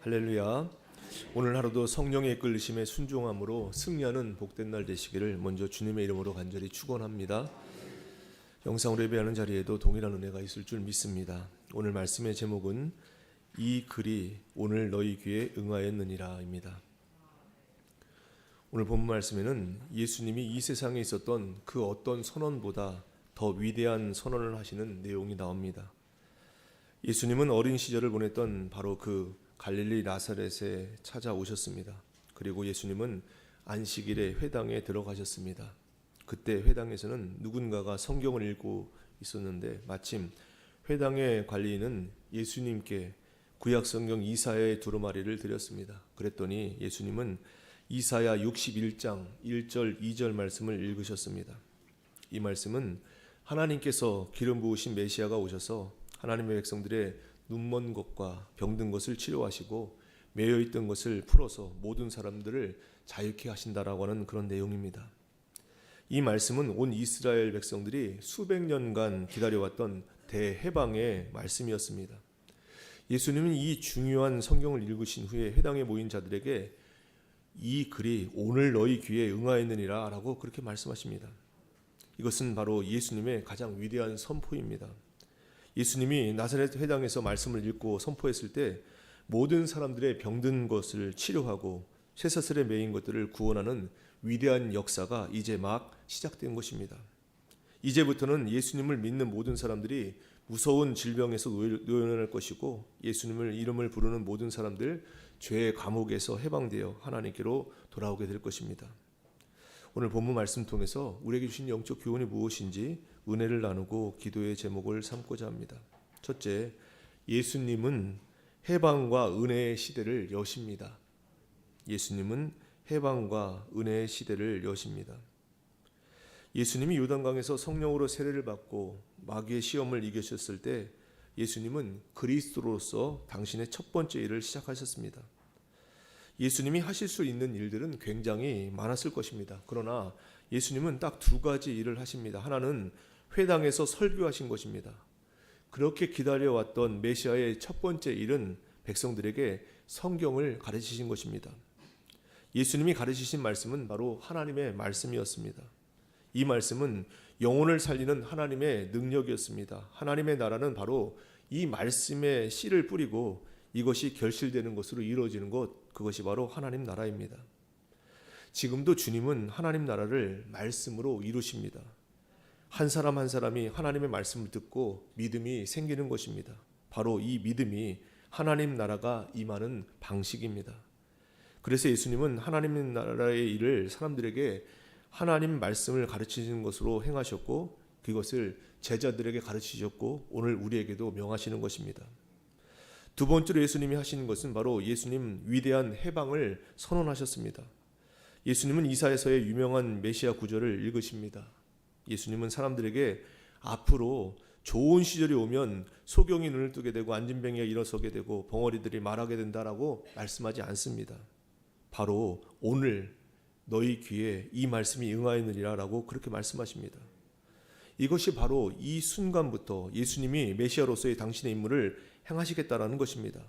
할렐루야. 오늘 하루도 성령의 이끌리심에 순종함으로 승리하는 복된 날 되시기를 먼저 주님의 이름으로 간절히 축원합니다. 영상으로 예배하는 자리에도 동일한 은혜가 있을 줄 믿습니다. 오늘 말씀의 제목은 이 글이 오늘 너희 귀에 응하였느니라입니다. 오늘 본문 말씀에는 예수님이 이 세상에 있었던 그 어떤 선언보다 더 위대한 선언을 하시는 내용이 나옵니다. 예수님은 어린 시절을 보냈던 바로 그 갈릴리 나사렛에 찾아오셨습니다. 그리고 예수님은 안식일에 회당에 들어가셨습니다. 그때 회당에서는 누군가가 성경을 읽고 있었는데 마침 회당의 관리인은 예수님께 구약성경 이사야의 두루마리를 드렸습니다. 그랬더니 예수님은 이사야 61장 1절 2절 말씀을 읽으셨습니다. 이 말씀은 하나님께서 기름 부으신 메시아가 오셔서 하나님의 백성들의 눈먼 것과 병든 것을 치료하시고 매여있던 것을 풀어서 모든 사람들을 자유케 하신다라고 하는 그런 내용입니다. 이 말씀은 온 이스라엘 백성들이 수백 년간 기다려왔던 대해방의 말씀이었습니다. 예수님은 이 중요한 성경을 읽으신 후에 회당에 모인 자들에게 이 글이 오늘 너희 귀에 응하였느니라 라고 그렇게 말씀하십니다. 이것은 바로 예수님의 가장 위대한 선포입니다. 예수님이 나사렛 회당에서 말씀을 읽고 선포했을 때 모든 사람들의 병든 것을 치료하고 쇠사슬에 매인 것들을 구원하는 위대한 역사가 이제 막 시작된 것입니다. 이제부터는 예수님을 믿는 모든 사람들이 무서운 질병에서 놓여낼 것이고 예수님을 이름을 부르는 모든 사람들 죄의 감옥에서 해방되어 하나님께로 돌아오게 될 것입니다. 오늘 본문 말씀 통해서 우리에게 주신 영적 교훈이 무엇인지 은혜를 나누고 기도의 제목을 삼고자 합니다. 첫째, 예수님은 해방과 은혜의 시대를 여십니다. 예수님은 해방과 은혜의 시대를 여십니다. 예수님이 요단강에서 성령으로 세례를 받고 마귀의 시험을 이기셨을 때 예수님은 그리스도로서 당신의 첫 번째 일을 시작하셨습니다. 예수님이 하실 수 있는 일들은 굉장히 많았을 것입니다. 그러나 예수님은 딱 두 가지 일을 하십니다. 하나는 회당에서 설교하신 것입니다. 그렇게 기다려왔던 메시아의 첫 번째 일은 백성들에게 성경을 가르치신 것입니다. 예수님이 가르치신 말씀은 바로 하나님의 말씀이었습니다. 이 말씀은 영혼을 살리는 하나님의 능력이었습니다. 하나님의 나라는 바로 이 말씀에 씨를 뿌리고 이것이 결실되는 것으로 이루어지는 것, 그것이 바로 하나님 나라입니다. 지금도 주님은 하나님 나라를 말씀으로 이루십니다. 한 사람 한 사람이 하나님의 말씀을 듣고 믿음이 생기는 것입니다. 바로 이 믿음이 하나님 나라가 임하는 방식입니다. 그래서 예수님은 하나님 나라의 일을 사람들에게 하나님 말씀을 가르치시는 것으로 행하셨고 그것을 제자들에게 가르치셨고 오늘 우리에게도 명하시는 것입니다. 두 번째로 예수님이 하시는 것은 바로 예수님 위대한 해방을 선언하셨습니다. 예수님은 이사야서의 유명한 메시아 구절을 읽으십니다. 예수님은 사람들에게 앞으로 좋은 시절이 오면 소경이 눈을 뜨게 되고 안진뱅이가 일어서게 되고 벙어리들이 말하게 된다라고 말씀하지 않습니다. 바로 오늘 너희 귀에 이 말씀이 응하였느니라 라고 그렇게 말씀하십니다. 이것이 바로 이 순간부터 예수님이 메시아로서의 당신의 임무를 행하시겠다라는 것입니다.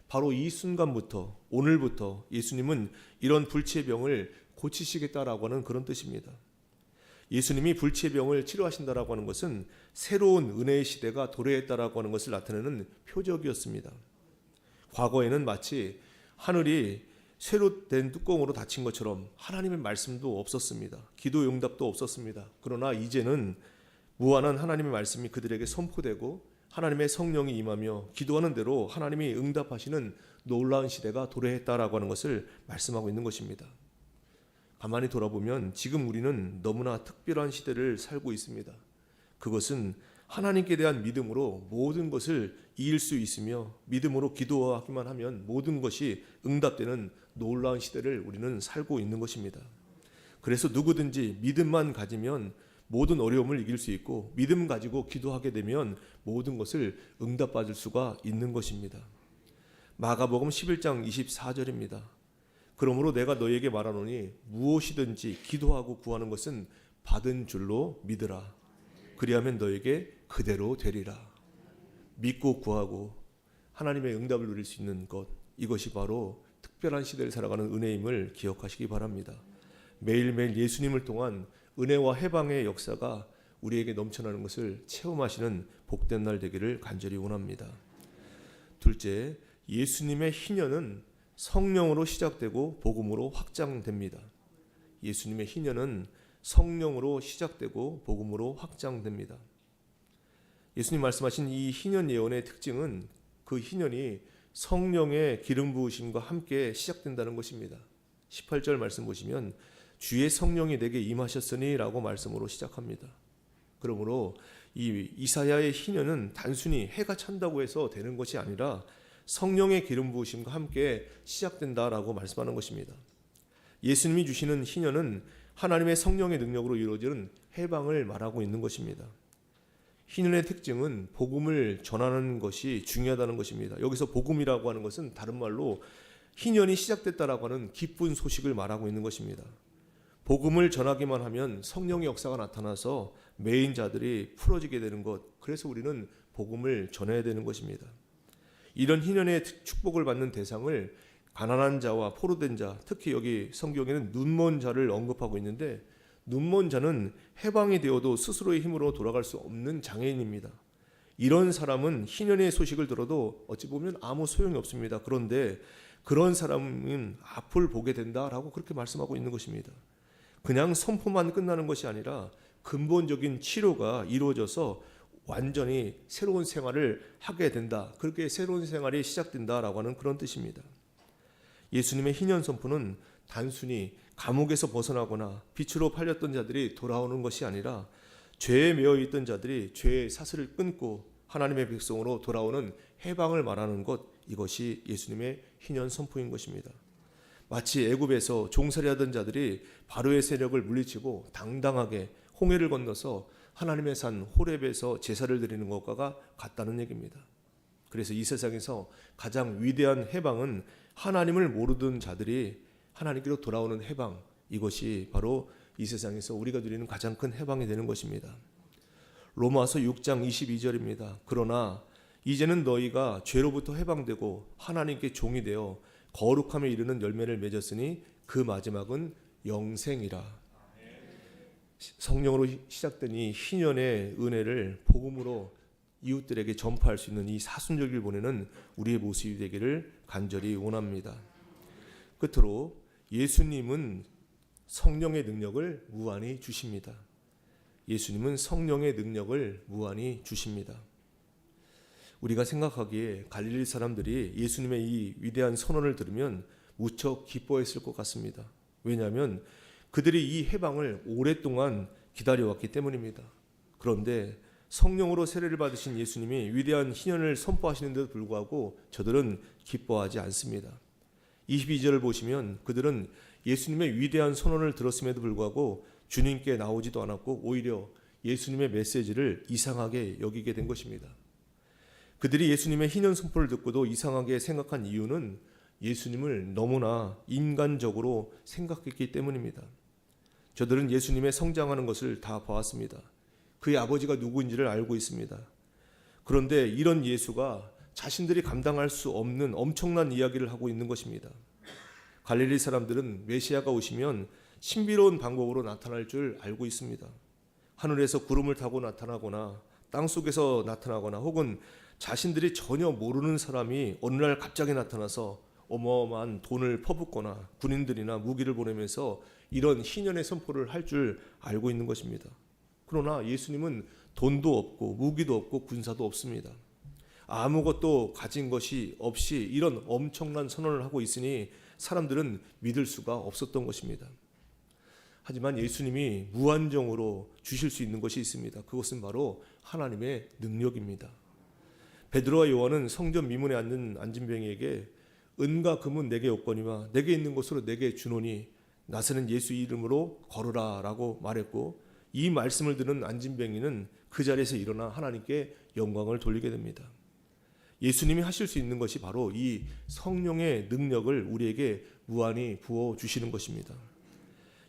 바로 이 순간부터 오늘부터 예수님은 이런 불치의 병을 고치시겠다라고 하는 그런 뜻입니다. 예수님이 불치의 병을 치료하신다라고 하는 것은 새로운 은혜의 시대가 도래했다라고 하는 것을 나타내는 표적이었습니다. 과거에는 마치 하늘이 쇠로 된 뚜껑으로 닫힌 것처럼 하나님의 말씀도 없었습니다. 기도 응답도 없었습니다. 그러나 이제는 무한한 하나님의 말씀이 그들에게 선포되고 하나님의 성령이 임하며 기도하는 대로 하나님이 응답하시는 놀라운 시대가 도래했다라고 하는 것을 말씀하고 있는 것입니다. 가만히 돌아보면 지금 우리는 너무나 특별한 시대를 살고 있습니다. 그것은 하나님께 대한 믿음으로 모든 것을 이길 수 있으며 믿음으로 기도하기만 하면 모든 것이 응답되는 놀라운 시대를 우리는 살고 있는 것입니다. 그래서 누구든지 믿음만 가지면 모든 어려움을 이길 수 있고 믿음 가지고 기도하게 되면 모든 것을 응답받을 수가 있는 것입니다. 마가복음 11장 24절입니다. 그러므로 내가 너희에게 말하노니 무엇이든지 기도하고 구하는 것은 받은 줄로 믿으라. 그리하면 너에게 그대로 되리라. 믿고 구하고 하나님의 응답을 누릴 수 있는 것, 이것이 바로 특별한 시대를 살아가는 은혜임을 기억하시기 바랍니다. 매일매일 예수님을 통한 은혜와 해방의 역사가 우리에게 넘쳐나는 것을 체험하시는 복된 날 되기를 간절히 원합니다. 둘째, 예수님의 희년은 성령으로 시작되고 복음으로 확장됩니다. 예수님의 희년은 성령으로 시작되고 복음으로 확장됩니다. 예수님 말씀하신 이 희년 예언의 특징은 그 희년이 성령의 기름 부으심과 함께 시작된다는 것입니다. 18절 말씀 보시면 주의 성령이 내게 임하셨으니 라고 말씀으로 시작합니다. 그러므로 이 이사야의 희년은 단순히 해가 찬다고 해서 되는 것이 아니라 성령의 기름 부으심과 함께 시작된다라고 말씀하는 것입니다. 예수님이 주시는 희년은 하나님의 성령의 능력으로 이루어지는 해방을 말하고 있는 것입니다. 희년의 특징은 복음을 전하는 것이 중요하다는 것입니다. 여기서 복음이라고 하는 것은 다른 말로 희년이 시작됐다라고 하는 기쁜 소식을 말하고 있는 것입니다. 복음을 전하기만 하면 성령의 역사가 나타나서 매인 자들이 풀어지게 되는 것, 그래서 우리는 복음을 전해야 되는 것입니다. 이런 희년의 축복을 받는 대상을 가난한 자와 포로된 자, 특히 여기 성경에는 눈먼 자를 언급하고 있는데 눈먼 자는 해방이 되어도 스스로의 힘으로 돌아갈 수 없는 장애인입니다. 이런 사람은 희년의 소식을 들어도 어찌 보면 아무 소용이 없습니다. 그런데 그런 사람은 앞을 보게 된다라고 그렇게 말씀하고 있는 것입니다. 그냥 선포만 끝나는 것이 아니라 근본적인 치료가 이루어져서 완전히 새로운 생활을 하게 된다. 그렇게 새로운 생활이 시작된다라고 하는 그런 뜻입니다. 예수님의 희년 선포는 단순히 감옥에서 벗어나거나 빛으로 팔렸던 자들이 돌아오는 것이 아니라 죄에 매여 있던 자들이 죄의 사슬을 끊고 하나님의 백성으로 돌아오는 해방을 말하는 것, 이것이 예수님의 희년 선포인 것입니다. 마치 애굽에서 종살이하던 자들이 바로의 세력을 물리치고 당당하게 홍해를 건너서 하나님의 산 호렙에서 제사를 드리는 것과 같다는 얘기입니다. 그래서 이 세상에서 가장 위대한 해방은 하나님을 모르던 자들이 하나님께로 돌아오는 해방, 이것이 바로 이 세상에서 우리가 누리는 가장 큰 해방이 되는 것입니다. 로마서 6장 22절입니다. 그러나 이제는 너희가 죄로부터 해방되고 하나님께 종이 되어 거룩함에 이르는 열매를 맺었으니 그 마지막은 영생이라. 성령으로 시작된 이 희년의 은혜를 복음으로 이웃들에게 전파할 수 있는 이 사순절기를 보내는 우리의 모습이 되기를 간절히 원합니다. 끝으로 예수님은 성령의 능력을 무한히 주십니다. 예수님은 성령의 능력을 무한히 주십니다. 우리가 생각하기에 갈릴리 사람들이 예수님의 이 위대한 선언을 들으면 무척 기뻐했을 것 같습니다. 왜냐하면 그들이 이 해방을 오랫동안 기다려왔기 때문입니다. 그런데 성령으로 세례를 받으신 예수님이 위대한 희년을 선포하시는데도 불구하고 저들은 기뻐하지 않습니다. 22절을 보시면 그들은 예수님의 위대한 선언을 들었음에도 불구하고 주님께 나오지도 않았고 오히려 예수님의 메시지를 이상하게 여기게 된 것입니다. 그들이 예수님의 희년 선포를 듣고도 이상하게 생각한 이유는 예수님을 너무나 인간적으로 생각했기 때문입니다. 저들은 예수님의 성장하는 것을 다 보았습니다. 그의 아버지가 누구인지를 알고 있습니다. 그런데 이런 예수가 자신들이 감당할 수 없는 엄청난 이야기를 하고 있는 것입니다. 갈릴리 사람들은 메시아가 오시면 신비로운 방법으로 나타날 줄 알고 있습니다. 하늘에서 구름을 타고 나타나거나 땅속에서 나타나거나 혹은 자신들이 전혀 모르는 사람이 어느 날 갑자기 나타나서 어마어마한 돈을 퍼붓거나 군인들이나 무기를 보내면서 이런 희년의 선포를 할 줄 알고 있는 것입니다. 그러나 예수님은 돈도 없고 무기도 없고 군사도 없습니다. 아무것도 가진 것이 없이 이런 엄청난 선언을 하고 있으니 사람들은 믿을 수가 없었던 것입니다. 하지만 예수님이 무한정으로 주실 수 있는 것이 있습니다. 그것은 바로 하나님의 능력입니다. 베드로와 요한은 성전 미문에 앉은 안진뱅이에게 은과 금은 내게 없거니와 내게 있는 것으로 내게 주노니 나서는 예수 이름으로 걸으라 라고 말했고, 이 말씀을 듣는 안진뱅이는 그 자리에서 일어나 하나님께 영광을 돌리게 됩니다. 예수님이 하실 수 있는 것이 바로 이 성령의 능력을 우리에게 무한히 부어주시는 것입니다.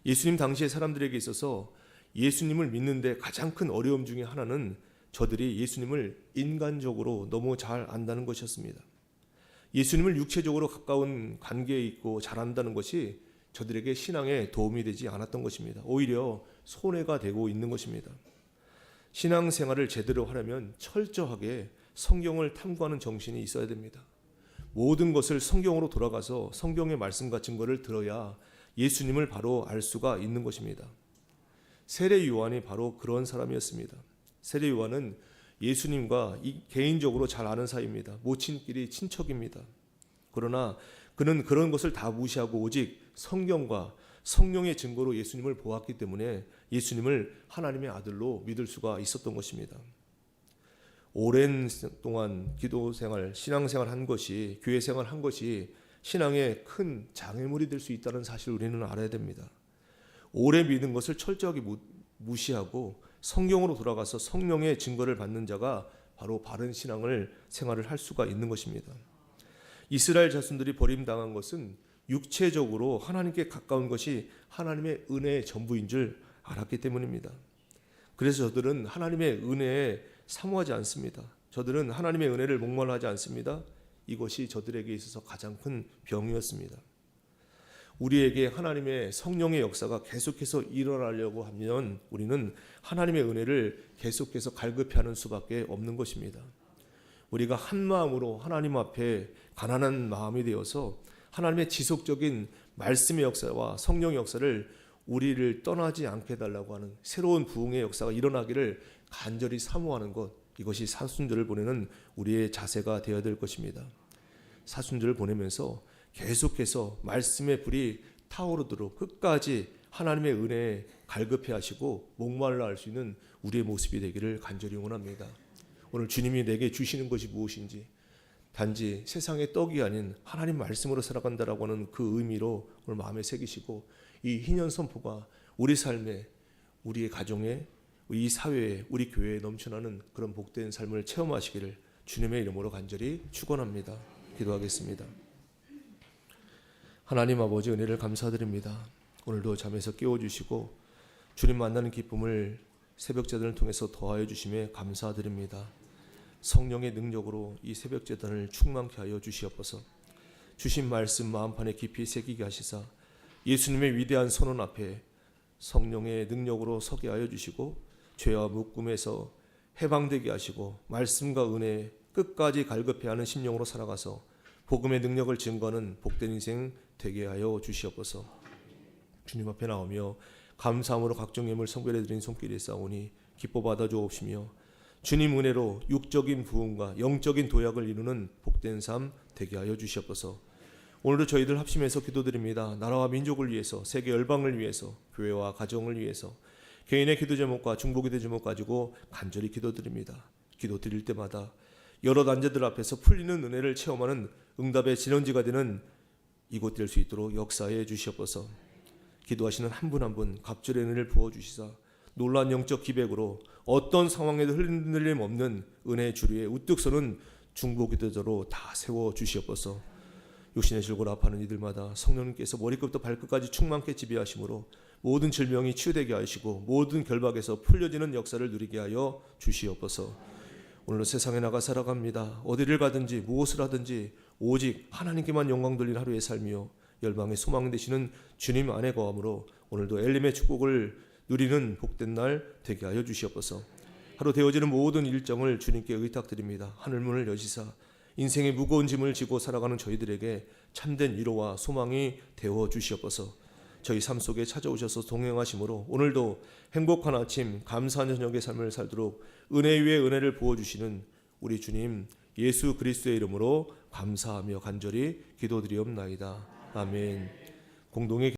예수님 당시의 사람들에게 있어서 예수님을 믿는데 가장 큰 어려움 중에 하나는 저들이 예수님을 인간적으로 너무 잘 안다는 것이었습니다. 예수님을 육체적으로 가까운 관계에 있고 잘 안다는 것이 저들에게 신앙에 도움이 되지 않았던 것입니다. 오히려 손해가 되고 있는 것입니다. 신앙생활을 제대로 하려면 철저하게 성경을 탐구하는 정신이 있어야 됩니다. 모든 것을 성경으로 돌아가서 성경의 말씀과 증거를 들어야 예수님을 바로 알 수가 있는 것입니다. 세례 요한이 바로 그런 사람이었습니다. 세례 요한은 예수님과 개인적으로 잘 아는 사이입니다. 모친끼리 친척입니다. 그러나 그는 그런 것을 다 무시하고 오직 성경과 성령의 증거로 예수님을 보았기 때문에 예수님을 하나님의 아들로 믿을 수가 있었던 것입니다. 오랜 동안 기도생활, 신앙생활 한 것이, 교회생활 한 것이 신앙에 큰 장애물이 될 수 있다는 사실을 우리는 알아야 됩니다. 오래 믿은 것을 철저하게 무시하고 성경으로 돌아가서 성령의 증거를 받는 자가 바로 바른 신앙을 생활을 할 수가 있는 것입니다. 이스라엘 자손들이 버림당한 것은 육체적으로 하나님께 가까운 것이 하나님의 은혜의 전부인 줄 알았기 때문입니다. 그래서 저들은 하나님의 은혜에 사모하지 않습니다. 저들은 하나님의 은혜를 목말라하지 않습니다. 이것이 저들에게 있어서 가장 큰 병이었습니다. 우리에게 하나님의 성령의 역사가 계속해서 일어나려고 하면 우리는 하나님의 은혜를 계속해서 갈급해하는 수밖에 없는 것입니다. 우리가 한 마음으로 하나님 앞에 가난한 마음이 되어서 하나님의 지속적인 말씀의 역사와 성령의 역사를 우리를 떠나지 않게 해달라고 하는 새로운 부흥의 역사가 일어나기를 간절히 사모하는 것, 이것이 사순절을 보내는 우리의 자세가 되어야 될 것입니다. 사순절을 보내면서 계속해서 말씀의 불이 타오르도록 끝까지 하나님의 은혜에 갈급해 하시고 목말라 할 수 있는 우리의 모습이 되기를 간절히 원합니다. 오늘 주님이 내게 주시는 것이 무엇인지, 단지 세상의 떡이 아닌 하나님 말씀으로 살아간다라고 하는 그 의미로 오늘 마음에 새기시고, 이 희년 선포가 우리 삶에, 우리의 가정에, 이 사회에, 우리 교회에 넘쳐나는 그런 복된 삶을 체험하시기를 주님의 이름으로 간절히 축원합니다. 기도하겠습니다. 하나님 아버지, 은혜를 감사드립니다. 오늘도 잠에서 깨워주시고 주님 만나는 기쁨을 새벽제단을 통해서 더하여 주심에 감사드립니다. 성령의 능력으로 이 새벽제단을 충만케 하여 주시옵소서. 주신 말씀 마음판에 깊이 새기게 하시사 예수님의 위대한 선언 앞에 성령의 능력으로 서게 하여 주시고 죄와 묶음에서 해방되게 하시고 말씀과 은혜에 끝까지 갈급해하는 심령으로 살아가서 복음의 능력을 증거하는 복된 인생 되게 하여 주시옵소서. 주님 앞에 나오며 감사함으로 각종 예물 성별해드린 손길에 싸우니 기뻐 받아 주옵시며 주님 은혜로 육적인 부흥과 영적인 도약을 이루는 복된 삶 되게 하여 주시옵소서. 오늘도 저희들 합심해서 기도드립니다. 나라와 민족을 위해서, 세계 열방을 위해서, 교회와 가정을 위해서 개인의 기도 제목과 중보기도 제목 가지고 간절히 기도드립니다. 기도 드릴 때마다 여러 난제들 앞에서 풀리는 은혜를 체험하는 응답의 진원지가 되는 이곳 될 수 있도록 역사해 주시옵소서. 기도하시는 한 분 한 분 갑절의 은혜를 부어주시사 놀라운 영적 기백으로 어떤 상황에도 흔들림 없는 은혜의 주류에 우뚝 서는 중보기도자로 다 세워 주시옵소서. 육신의 질고를 아파하는 이들마다 성령님께서 머리끝부터 발끝까지 충만케 지배하심으로 모든 질병이 치유되게 하시고 모든 결박에서 풀려지는 역사를 누리게 하여 주시옵소서. 오늘도 세상에 나가 살아갑니다. 어디를 가든지 무엇을 하든지 오직 하나님께만 영광 돌린 하루의 삶이요 열방의 소망 되시는 주님 안에 거함으로 오늘도 엘림의 축복을 누리는 복된 날 되게 하여 주시옵소서. 하루 되어지는 모든 일정을 주님께 의탁드립니다. 하늘문을 여시사 인생의 무거운 짐을 지고 살아가는 저희들에게 참된 위로와 소망이 되어 주시옵소서. 저희 삶 속에 찾아오셔서 동행하심으로 오늘도 행복한 아침, 감사한 저녁의 삶을 살도록 은혜 위에 은혜를 부어주시는 우리 주님 예수 그리스도의 이름으로 감사하며 간절히 기도드리옵나이다. 아멘. 공동의